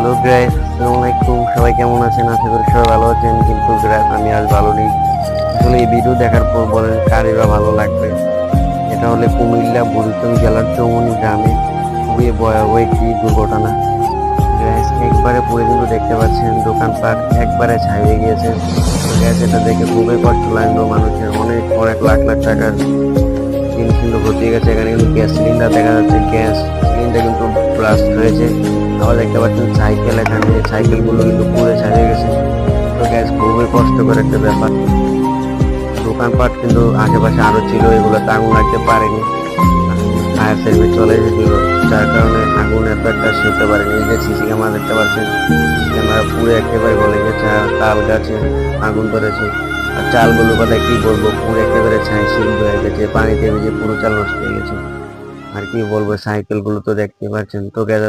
Hello guys, আসসালামু আলাইকুম। সবাই কেমন আছেন? আশা করি সবাই ভালো আছেন। কিন্তু গাইস আমি আজ ভালো নেই। আসলে এই ভিডিও দেখার পর বলেন কারই বা ভালো লাগবে। এটা হলে কুমিল্লা বুড়িচং জেলার চৌমনি গ্রামে খুবই ভয়াবহ একটি দুর্ঘটনা। গ্যাস একবারে পুরো কিন্তু দেখতে পাচ্ছেন দোকানপাট একবারে ছাই হয়ে গিয়েছে। তো গ্যাস এটা দেখে খুবই কষ্ট লাগলো। মানুষের অনেক অনেক লাখ লাখ টাকার জিনিস কিন্তু ক্ষতি গেছে। এখানে কিন্তু গ্যাস সিলিন্ডার দেখা যাচ্ছে, গ্যাস সিলিন্ডার কিন্তু ব্লাস্ট হয়েছে। আবার দেখতে পাচ্ছেন সাইকেল, এখানে সাইকেলগুলো কিন্তু পুড়ে ছাই হয়ে গেছে। তো গ্যাস খুবই কষ্টকর একটা ব্যাপার। দোকানপাট কিন্তু আশেপাশে আরো ছিল, এগুলোতে আগুন লাগতে পারেনি। ফায়ার সার্ভিস চলে এসেছিল, যার কারণে আগুন এত একটা সইতে পারেনি। এই যে সিসি ক্যামেরা দেখতে পাচ্ছেন, সিসি ক্যামেরা পুরো একেবারে গলে গেছে। আর তাল গাছে আগুন ধরেছে। আর চালগুলো কথা কি বলবো, পুরো একেবারে ছাই সিদ্ধ হয়ে গেছে, পানিতে ভিজে পুরো চাল নষ্ট হয়ে গেছে। আর কি বলবো, সাইকেল গুলো তো দেখতে পাচ্ছেন। তো গ্যাস